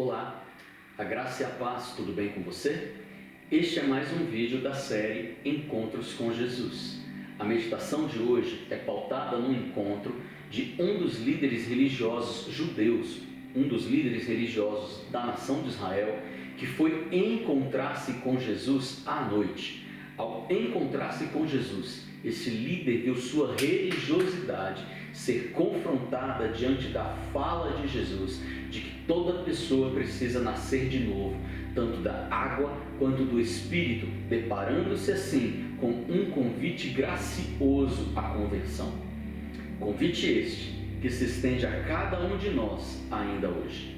Olá, a graça e a paz, tudo bem com você? Este é mais um vídeo da série Encontros com Jesus. A meditação de hoje é pautada no encontro de um dos líderes religiosos judeus, um dos líderes religiosos da nação de Israel, que foi encontrar-se com Jesus à noite. Ao encontrar-se com Jesus, esse líder viu sua religiosidade ser confrontada diante da fala de Jesus, de que toda pessoa precisa nascer de novo, tanto da água quanto do Espírito, deparando-se assim com um convite gracioso à conversão. Convite este que se estende a cada um de nós ainda hoje.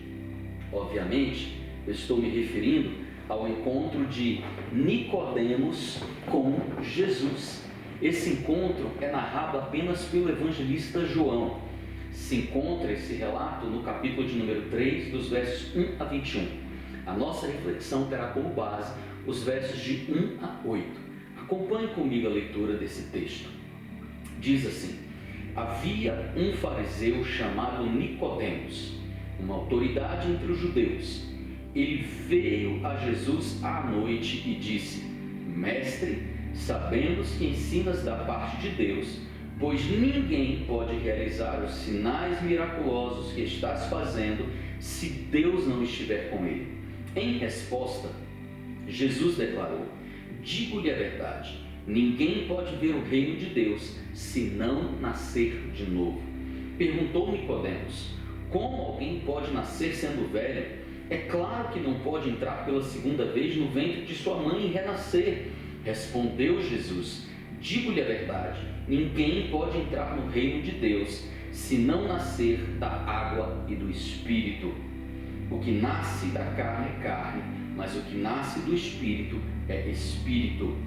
Obviamente, eu estou me referindo ao encontro de Nicodemos com Jesus. Esse encontro é narrado apenas pelo evangelista João. Se encontra esse relato no capítulo de número 3, dos versos 1 a 21. A nossa reflexão terá como base os versos de 1 a 8. Acompanhe comigo a leitura desse texto. Diz assim: havia um fariseu chamado Nicodemos, uma autoridade entre os judeus. Ele veio a Jesus à noite e disse: Mestre, sabemos que ensinas da parte de Deus, pois ninguém pode realizar os sinais miraculosos que estás fazendo se Deus não estiver com ele. Em resposta, Jesus declarou: digo-lhe a verdade, ninguém pode ver o reino de Deus se não nascer de novo. Perguntou Nicodemos: como alguém pode nascer sendo velho? É claro que não pode entrar pela segunda vez no ventre de sua mãe e renascer. Respondeu Jesus: digo-lhe a verdade, ninguém pode entrar no reino de Deus se não nascer da água e do Espírito. O que nasce da carne é carne, mas o que nasce do Espírito é Espírito.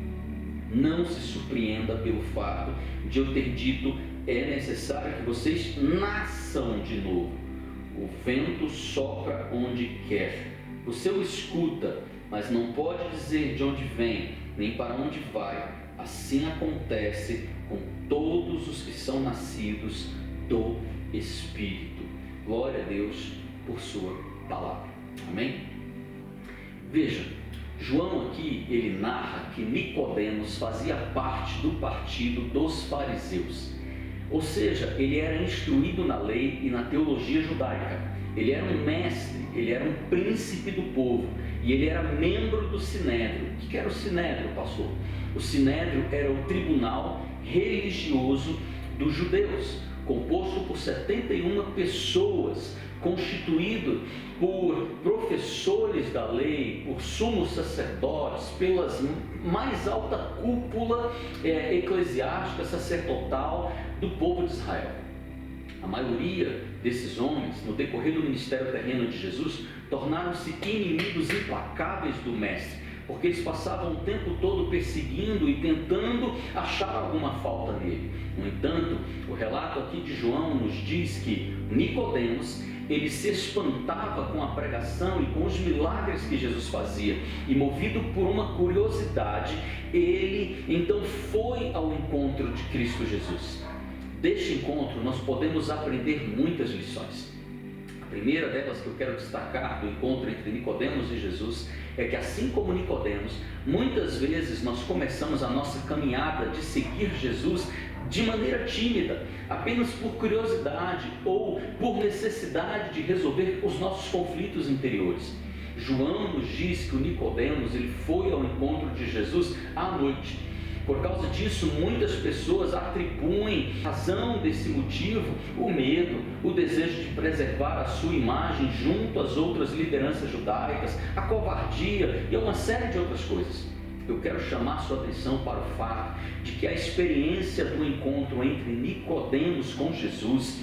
Não se surpreenda pelo fato de eu ter dito: é necessário que vocês nasçam de novo. O vento sopra onde quer. Você o escuta, mas não pode dizer de onde vem, nem para onde vai. Assim acontece com todos os que são nascidos do Espírito. Glória a Deus por sua palavra. Amém? Veja, João aqui, ele narra que Nicodemos fazia parte do partido dos fariseus. Ou seja, ele era instruído na lei e na teologia judaica. Ele era um mestre, ele era um príncipe do povo. E ele era membro do Sinédrio. O que era o Sinédrio, pastor? O Sinédrio era o tribunal religioso dos judeus, composto por 71 pessoas, constituído por professores da lei, por sumos sacerdotes, pelas mais alta cúpula eclesiástica, sacerdotal do povo de Israel. A maioria desses homens, no decorrer do ministério terreno de Jesus, tornaram-se inimigos implacáveis do Mestre, porque eles passavam o tempo todo perseguindo e tentando achar alguma falta nele. No entanto, o relato aqui de João nos diz que Nicodemos, ele se espantava com a pregação e com os milagres que Jesus fazia, e movido por uma curiosidade, ele então foi ao encontro de Cristo Jesus. Deste encontro nós podemos aprender muitas lições. A primeira delas que eu quero destacar do encontro entre Nicodemos e Jesus é que, assim como Nicodemos, muitas vezes nós começamos a nossa caminhada de seguir Jesus de maneira tímida, apenas por curiosidade ou por necessidade de resolver os nossos conflitos interiores. João nos diz que o Nicodemos, ele foi ao encontro de Jesus à noite. Por causa disso, muitas pessoas atribuem razão desse motivo o medo, o desejo de preservar a sua imagem junto às outras lideranças judaicas, a covardia e uma série de outras coisas. Eu quero chamar sua atenção para o fato de que a experiência do encontro entre Nicodemos com Jesus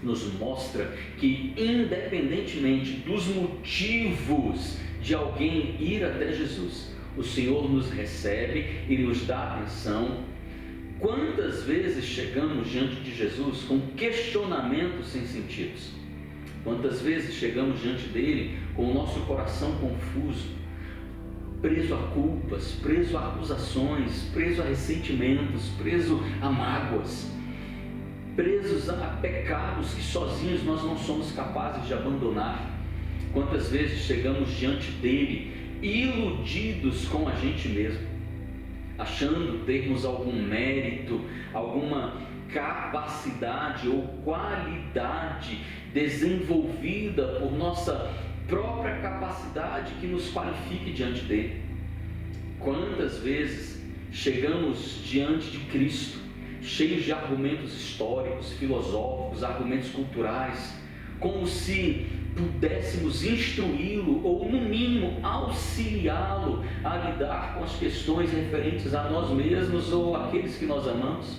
nos mostra que, independentemente dos motivos de alguém ir até Jesus, o Senhor nos recebe e nos dá atenção. Quantas vezes chegamos diante de Jesus com questionamentos sem sentidos? Quantas vezes chegamos diante dele com o nosso coração confuso, preso a culpas, preso a acusações, preso a ressentimentos, preso a mágoas, presos a pecados que sozinhos nós não somos capazes de abandonar? Quantas vezes chegamos diante dele iludidos com a gente mesmo, achando termos algum mérito, alguma capacidade ou qualidade desenvolvida por nossa própria capacidade que nos qualifique diante dele. Quantas vezes chegamos diante de Cristo cheios de argumentos históricos, filosóficos, argumentos culturais, como se pudéssemos instruí-lo ou, no mínimo, auxiliá-lo a lidar com as questões referentes a nós mesmos ou àqueles que nós amamos.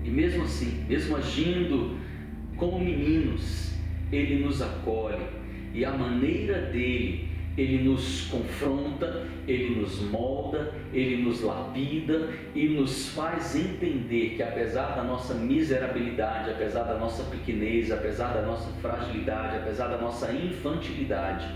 E mesmo assim, mesmo agindo como meninos, ele nos acolhe, e a maneira dele, ele nos confronta, ele nos molda, ele nos lapida e nos faz entender que, apesar da nossa miserabilidade, apesar da nossa pequenez, apesar da nossa fragilidade, apesar da nossa infantilidade,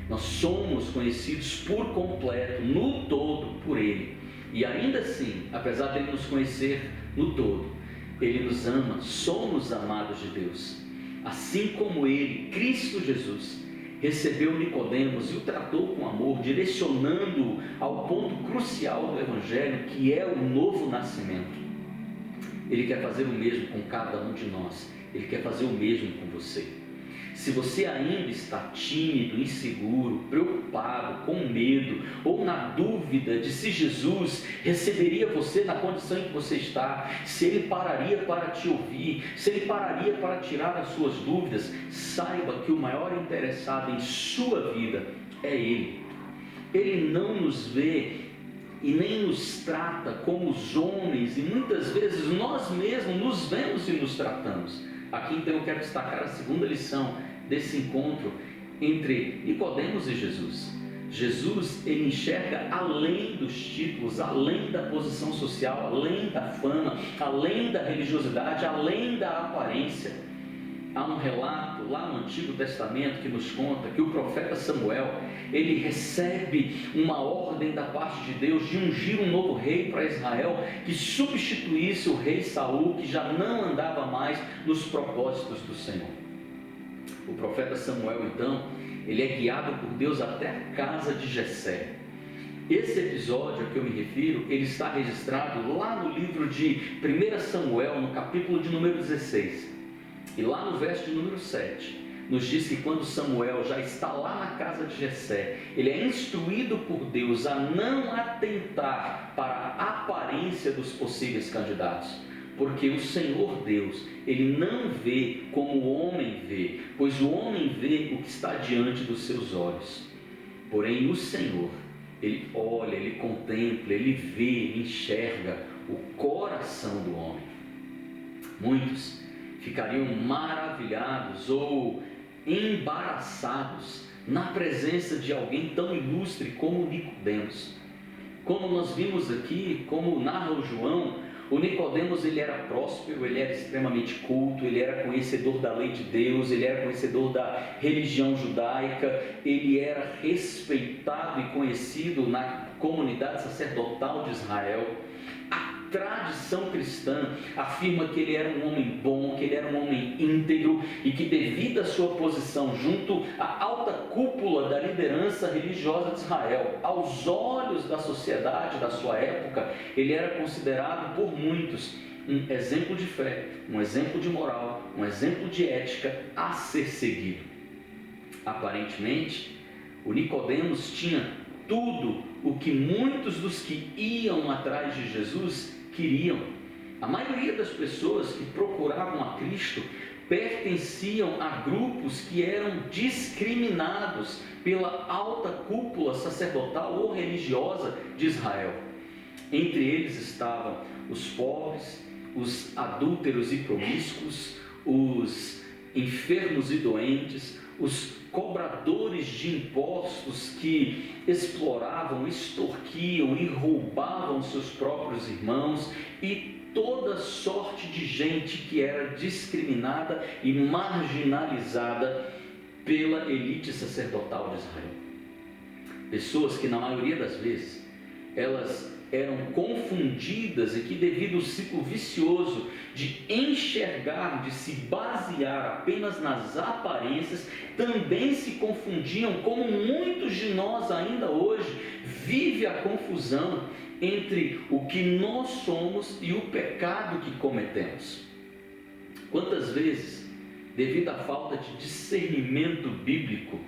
nós somos conhecidos por completo, no todo, por ele. E ainda assim, apesar dele nos conhecer no todo, ele nos ama, somos amados de Deus. Assim como ele, Cristo Jesus, recebeu Nicodemos e o tratou com amor, direcionando-o ao ponto crucial do Evangelho, que é o novo nascimento. Ele quer fazer o mesmo com cada um de nós. Ele quer fazer o mesmo com você. Se você ainda está tímido, inseguro, preocupado, com medo ou na dúvida de se Jesus receberia você na condição em que você está, se ele pararia para te ouvir, se ele pararia para tirar as suas dúvidas, saiba que o maior interessado em sua vida é ele. Ele não nos vê e nem nos trata como os homens, e muitas vezes nós mesmos nos vemos e nos tratamos. Aqui então eu quero destacar a segunda lição desse encontro entre Nicodemos e Jesus. Jesus, ele enxerga além dos títulos, além da posição social, além da fama, além da religiosidade, além da aparência. Há um relato lá no Antigo Testamento que nos conta que o profeta Samuel, ele recebe uma ordem da parte de Deus de ungir um novo rei para Israel, que substituísse o rei Saul, que já não andava mais nos propósitos do Senhor. O profeta Samuel, então, ele é guiado por Deus até a casa de Jessé. Esse episódio a que eu me refiro, ele está registrado lá no livro de 1 Samuel, no capítulo de número 16. E lá no verso de número 7, nos diz que quando Samuel já está lá na casa de Jessé, ele é instruído por Deus a não atentar para a aparência dos possíveis candidatos, porque o Senhor Deus, ele não vê como o homem vê, pois o homem vê o que está diante dos seus olhos. Porém o Senhor, ele olha, ele contempla, ele vê, ele enxerga o coração do homem. Muitos ficariam maravilhados ou embaraçados na presença de alguém tão ilustre como Nicodemos. Como nós vimos aqui, como narra o João, o Nicodemos, ele era próspero, ele era extremamente culto, ele era conhecedor da lei de Deus, ele era conhecedor da religião judaica, ele era respeitado e conhecido na comunidade sacerdotal de Israel. A tradição cristã afirma que ele era um homem bom, que ele era um homem íntegro e que, devido à sua posição junto à alta cúpula da liderança religiosa de Israel, aos olhos da sociedade da sua época, ele era considerado por muitos um exemplo de fé, um exemplo de moral, um exemplo de ética a ser seguido. Aparentemente, o Nicodemos tinha tudo o que muitos dos que iam atrás de Jesus queriam. A maioria das pessoas que procuravam a Cristo pertenciam a grupos que eram discriminados pela alta cúpula sacerdotal ou religiosa de Israel. Entre eles estavam os pobres, os adúlteros e promíscuos, os enfermos e doentes, os cobradores de impostos que exploravam, extorquiam e roubavam seus próprios irmãos, e toda sorte de gente que era discriminada e marginalizada pela elite sacerdotal de Israel. Pessoas que, na maioria das vezes, elas eram confundidas e que, devido ao ciclo vicioso de enxergar, de se basear apenas nas aparências, também se confundiam, como muitos de nós ainda hoje vive a confusão entre o que nós somos e o pecado que cometemos. Quantas vezes, devido à falta de discernimento bíblico,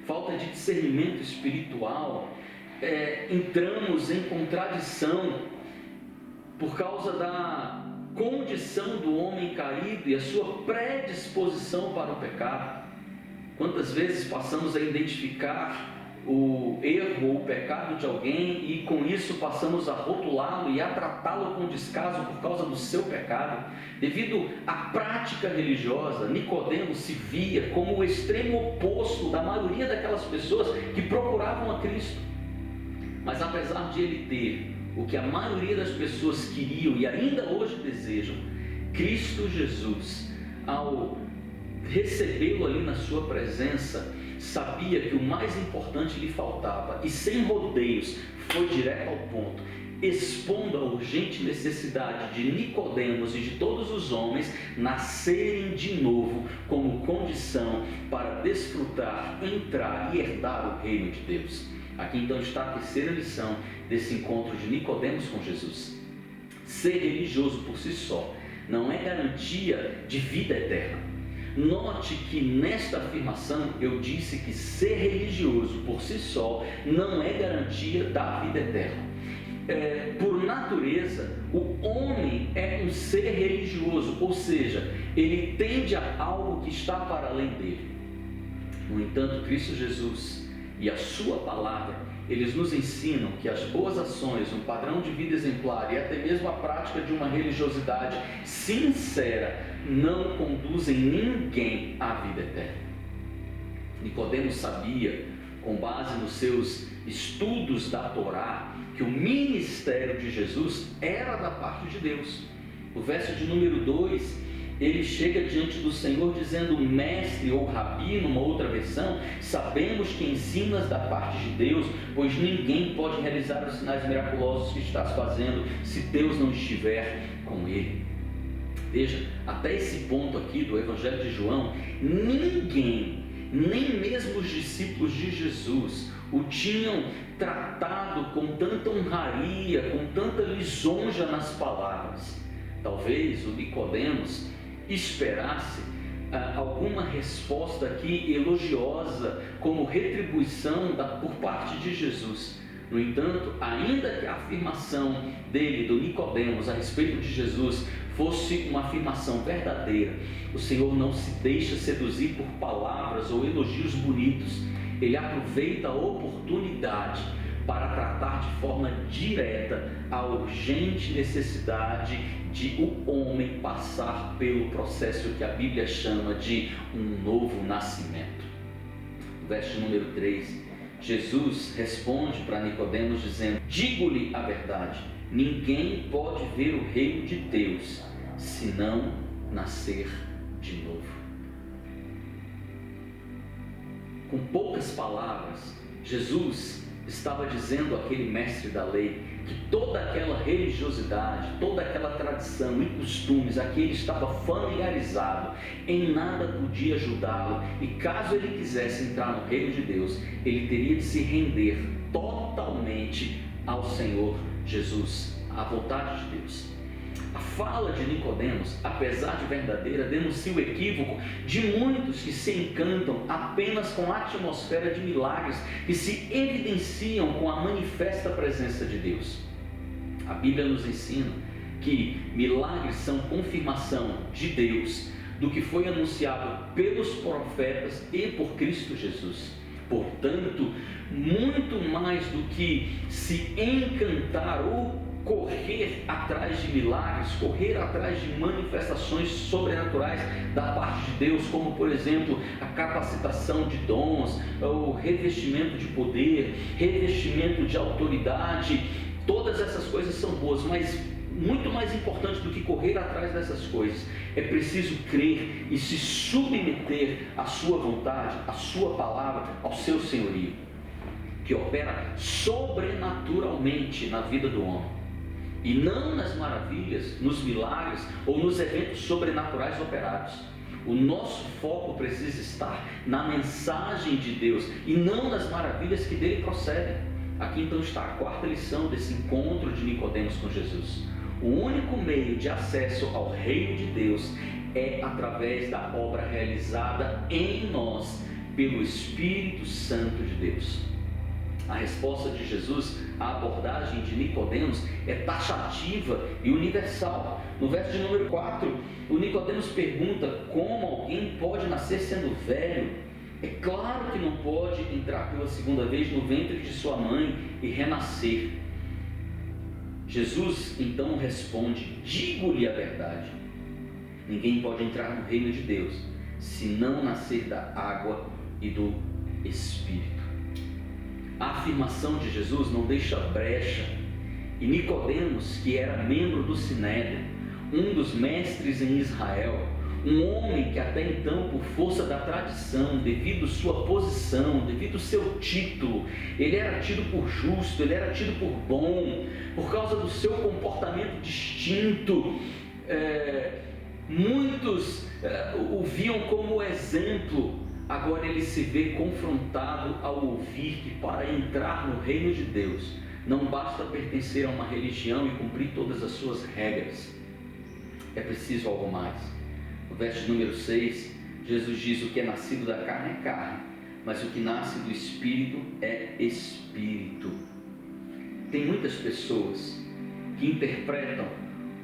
falta de discernimento espiritual, entramos em contradição por causa da condição do homem caído e a sua predisposição para o pecado. Quantas vezes passamos a identificar o erro ou o pecado de alguém e com isso passamos a rotulá-lo e a tratá-lo com descaso por causa do seu pecado. Devido à prática religiosa, Nicodemos se via como o extremo oposto da maioria daquelas pessoas que procuravam a Cristo. Mas apesar de ele ter o que a maioria das pessoas queriam e ainda hoje desejam, Cristo Jesus, ao recebê-lo ali na sua presença, sabia que o mais importante lhe faltava e sem rodeios foi direto ao ponto, expondo a urgente necessidade de Nicodemos e de todos os homens nascerem de novo como condição para desfrutar, entrar e herdar o reino de Deus. Aqui então está a terceira lição desse encontro de Nicodemos com Jesus. Ser religioso por si só não é garantia de vida eterna. Note que nesta afirmação eu disse que ser religioso por si só não é garantia da vida eterna. Por natureza, o homem é um ser religioso, ou seja, ele tende a algo que está para além dele. No entanto, Cristo Jesus e a sua palavra, eles nos ensinam que as boas ações, um padrão de vida exemplar e até mesmo a prática de uma religiosidade sincera não conduzem ninguém à vida eterna. Nicodemos sabia, com base nos seus estudos da Torá, que o ministério de Jesus era da parte de Deus. O verso de número 2, ele chega diante do Senhor dizendo: mestre ou rabi, numa outra versão, sabemos que ensinas da parte de Deus, pois ninguém pode realizar os sinais miraculosos que estás fazendo se Deus não estiver com ele. Veja, até esse ponto aqui do Evangelho de João, ninguém, nem mesmo os discípulos de Jesus, o tinham tratado com tanta honraria, com tanta lisonja nas palavras. Talvez o Nicodemos esperasse alguma resposta aqui elogiosa como retribuição por parte de Jesus. No entanto, ainda que a afirmação dele, do Nicodemos, a respeito de Jesus fosse uma afirmação verdadeira, o Senhor não se deixa seduzir por palavras ou elogios bonitos. Ele aproveita a oportunidade para tratar de forma direta a urgente necessidade de o homem passar pelo processo que a Bíblia chama de um novo nascimento. Verso número 3, Jesus responde para Nicodemos dizendo: digo-lhe a verdade, ninguém pode ver o reino de Deus se não nascer de novo. Com poucas palavras, Jesus estava dizendo àquele mestre da lei que toda aquela religiosidade, toda aquela tradição e costumes a que ele estava familiarizado, em nada podia ajudá-lo, e caso ele quisesse entrar no reino de Deus, ele teria de se render totalmente ao Senhor Jesus, à vontade de Deus. A fala de Nicodemos, apesar de verdadeira, denuncia o equívoco de muitos que se encantam apenas com a atmosfera de milagres que se evidenciam com a manifesta presença de Deus. A Bíblia nos ensina que milagres são confirmação de Deus do que foi anunciado pelos profetas e por Cristo Jesus. Portanto, muito mais do que se encantar ou correr atrás de milagres, correr atrás de manifestações sobrenaturais da parte de Deus, como por exemplo a capacitação de dons, o revestimento de poder, revestimento de autoridade, todas essas coisas são boas, mas muito mais importante do que correr atrás dessas coisas, é preciso crer e se submeter à sua vontade, à sua palavra, ao seu senhorio, que opera sobrenaturalmente na vida do homem. e não nas maravilhas, nos milagres ou nos eventos sobrenaturais operados. O nosso foco precisa estar na mensagem de Deus e não nas maravilhas que dele procedem. Aqui então está a quarta lição desse encontro de Nicodemos com Jesus. O único meio de acesso ao reino de Deus é através da obra realizada em nós pelo Espírito Santo de Deus. A resposta de Jesus à abordagem de Nicodemos é taxativa e universal. No verso de número 4, o Nicodemos pergunta como alguém pode nascer sendo velho. É claro que não pode entrar pela segunda vez no ventre de sua mãe e renascer. Jesus então responde: digo-lhe a verdade, ninguém pode entrar no reino de Deus se não nascer da água e do Espírito. A afirmação de Jesus não deixa brecha, e Nicodemos, que era membro do Sinédrio, um dos mestres em Israel, um homem que até então, por força da tradição, devido à sua posição, devido ao seu título, ele era tido por justo, ele era tido por bom, por causa do seu comportamento distinto. Muitos o viam como exemplo. Agora ele se vê confrontado ao ouvir que para entrar no reino de Deus não basta pertencer a uma religião e cumprir todas as suas regras. É preciso algo mais. No verso número 6, Jesus diz: o que é nascido da carne é carne, mas o que nasce do Espírito é Espírito. Tem muitas pessoas que interpretam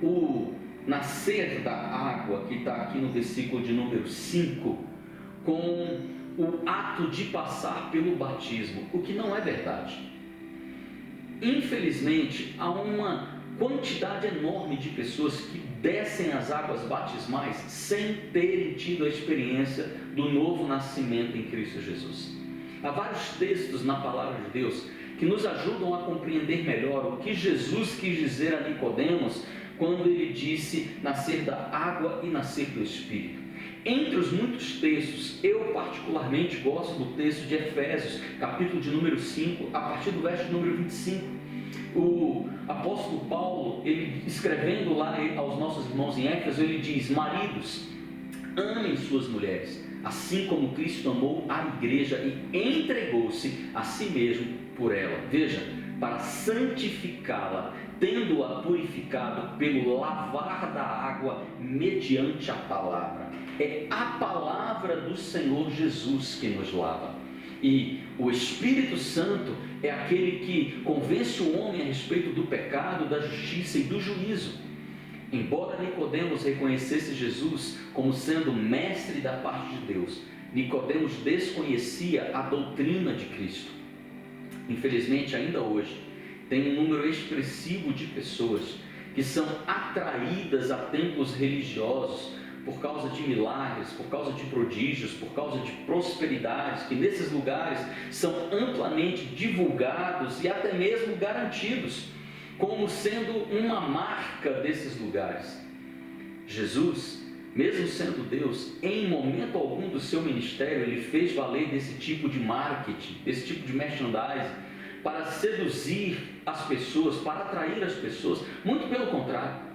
o nascer da água, que está aqui no versículo de número 5, com o ato de passar pelo batismo, o que não é verdade. Infelizmente, há uma quantidade enorme de pessoas que descem as águas batismais sem terem tido a experiência do novo nascimento em Cristo Jesus. Há vários textos na palavra de Deus que nos ajudam a compreender melhor o que Jesus quis dizer a Nicodemos quando ele disse nascer da água e nascer do Espírito. Entre os muitos textos, eu particularmente gosto do texto de Efésios, capítulo de número 5, a partir do verso número 25. O apóstolo Paulo, ele escrevendo lá aos nossos irmãos em Éfeso, ele diz: maridos, amem suas mulheres, assim como Cristo amou a igreja e entregou-se a si mesmo por ela. Veja, para santificá-la, tendo-a purificado pelo lavar da água mediante a palavra. É a palavra do Senhor Jesus que nos lava. E o Espírito Santo é aquele que convence o homem a respeito do pecado, da justiça e do juízo. Embora Nicodemos reconhecesse Jesus como sendo mestre da parte de Deus, Nicodemos desconhecia a doutrina de Cristo. Infelizmente, ainda hoje, tem um número expressivo de pessoas que são atraídas a templos religiosos por causa de milagres, por causa de prodígios, por causa de prosperidades, que nesses lugares são amplamente divulgados e até mesmo garantidos como sendo uma marca desses lugares. Jesus, mesmo sendo Deus, em momento algum do seu ministério, ele fez valer desse tipo de marketing, desse tipo de merchandising, para seduzir as pessoas, para atrair as pessoas. Muito pelo contrário,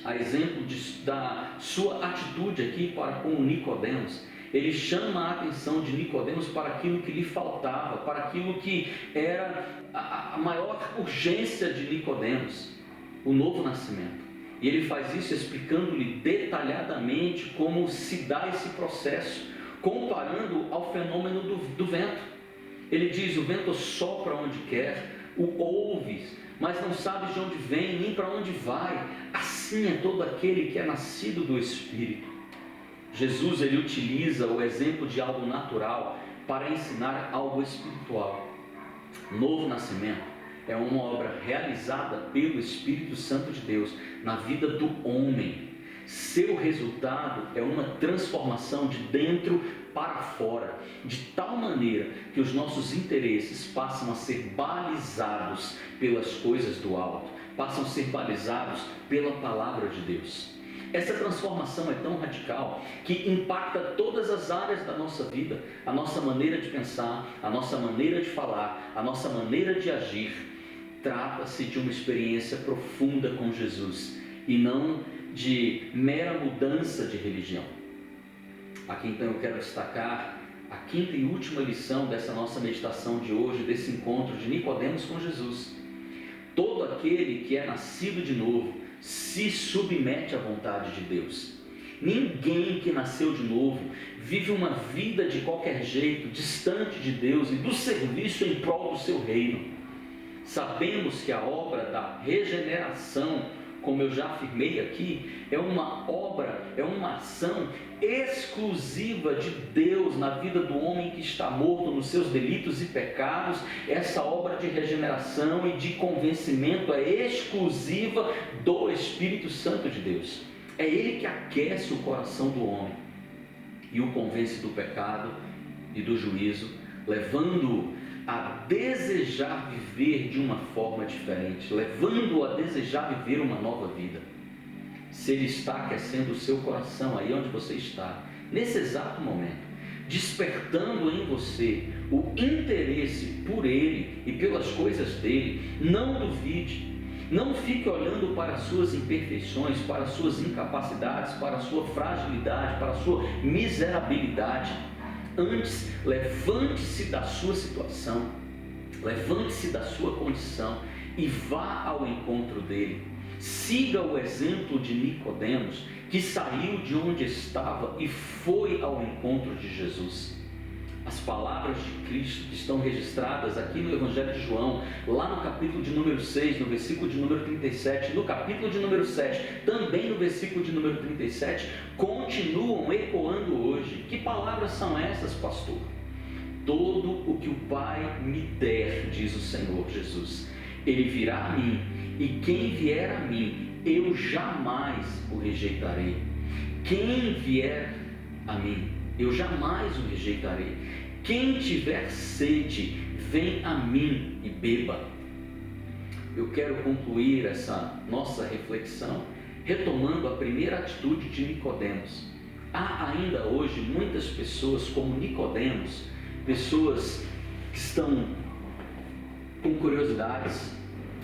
a exemplo da sua atitude aqui para com Nicodemos, ele chama a atenção de Nicodemos para aquilo que lhe faltava, para aquilo que era a maior urgência de Nicodemos, o novo nascimento. E ele faz isso explicando-lhe detalhadamente como se dá esse processo, comparando ao fenômeno do vento. Ele diz: o vento sopra onde quer, o ouves, mas não sabes de onde vem, nem para onde vai. Assim é todo aquele que é nascido do Espírito. Jesus, ele utiliza o exemplo de algo natural para ensinar algo espiritual. Novo nascimento é uma obra realizada pelo Espírito Santo de Deus na vida do homem. Seu resultado é uma transformação de dentro para fora, de tal maneira que os nossos interesses passam a ser balizados pelas coisas do alto, passam a ser balizados pela palavra de Deus. Essa transformação é tão radical que impacta todas as áreas da nossa vida, a nossa maneira de pensar, a nossa maneira de falar, a nossa maneira de agir. trata-se de uma experiência profunda com Jesus e não de mera mudança de religião. Aqui então eu quero destacar a quinta e última lição dessa nossa meditação de hoje, desse encontro de Nicodemos com Jesus. Todo aquele que é nascido de novo se submete à vontade de Deus. Ninguém que nasceu de novo vive uma vida de qualquer jeito, distante de Deus e do serviço em prol do seu reino. Sabemos que a obra da regeneração, como eu já afirmei aqui, é uma obra, é uma ação exclusiva de Deus na vida do homem que está morto nos seus delitos e pecados. Essa obra de regeneração e de convencimento é exclusiva do Espírito Santo de Deus. É Ele que aquece o coração do homem e o convence do pecado e do juízo, levando-o a desejar viver de uma forma diferente, levando-o a desejar viver uma nova vida. Se Ele está aquecendo o seu coração aí onde você está, nesse exato momento, despertando em você o interesse por Ele e pelas coisas dele, não duvide. Não fique olhando para as suas imperfeições, para as suas incapacidades, para a sua fragilidade, para a sua miserabilidade. Antes, levante-se da sua situação, levante-se da sua condição e vá ao encontro dele. Siga o exemplo de Nicodemos, que saiu de onde estava e foi ao encontro de Jesus. As palavras de Cristo que estão registradas aqui no Evangelho de João, lá no capítulo de número 6, no versículo de número 37, no capítulo de número 7, também no versículo de número 37, continuam ecoando hoje. Que palavras são essas, pastor? Todo o que o Pai me der, diz o Senhor Jesus, Ele virá a mim, e quem vier a mim, eu jamais o rejeitarei. Quem vier a mim, eu jamais o rejeitarei. Quem tiver sede, vem a mim e beba. Eu quero concluir essa nossa reflexão retomando a primeira atitude de Nicodemos. Há ainda hoje muitas pessoas como Nicodemos, pessoas que estão com curiosidades,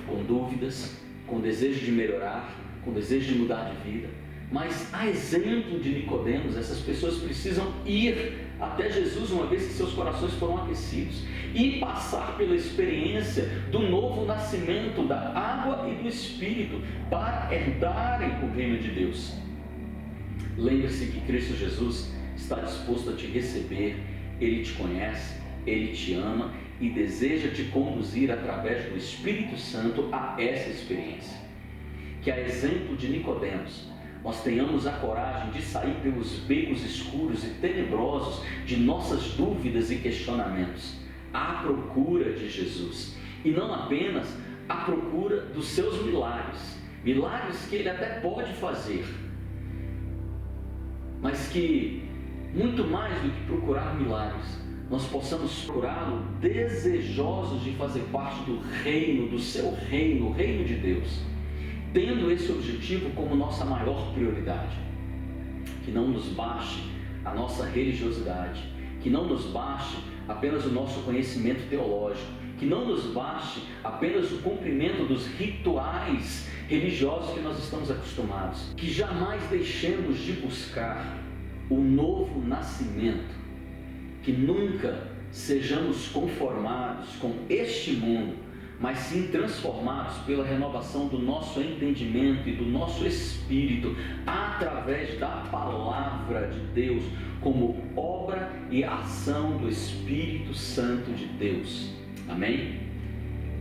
com dúvidas, com desejo de melhorar, com desejo de mudar de vida. Mas a exemplo de Nicodemos, essas pessoas precisam ir até Jesus uma vez que seus corações foram aquecidos e passar pela experiência do novo nascimento da água e do Espírito para herdarem o reino de Deus. Lembre-se que Cristo Jesus está disposto a te receber, Ele te conhece, Ele te ama e deseja te conduzir através do Espírito Santo a essa experiência. Que a exemplo de Nicodemos, nós tenhamos a coragem de sair pelos becos escuros e tenebrosos de nossas dúvidas e questionamentos, à procura de Jesus, e não apenas à procura dos seus milagres, milagres que Ele até pode fazer, mas que, muito mais do que procurar milagres, nós possamos procurá-lo desejosos de fazer parte do reino, do seu reino, o reino de Deus, tendo esse objetivo como nossa maior prioridade. Que não nos baste a nossa religiosidade, que não nos baste apenas o nosso conhecimento teológico, que não nos baste apenas o cumprimento dos rituais religiosos que nós estamos acostumados, que jamais deixemos de buscar o novo nascimento, que nunca sejamos conformados com este mundo, mas sim transformados pela renovação do nosso entendimento e do nosso espírito, através da palavra de Deus, como obra e ação do Espírito Santo de Deus. Amém?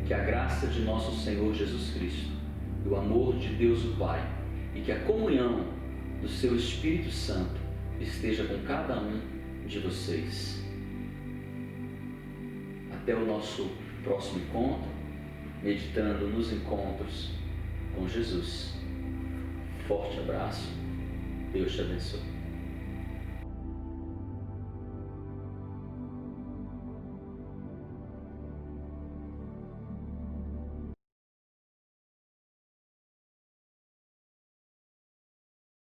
Que a graça de nosso Senhor Jesus Cristo, e o amor de Deus o Pai, e que a comunhão do seu Espírito Santo esteja com cada um de vocês. Até o nosso próximo encontro, meditando nos encontros com Jesus. Forte abraço, Deus te abençoe.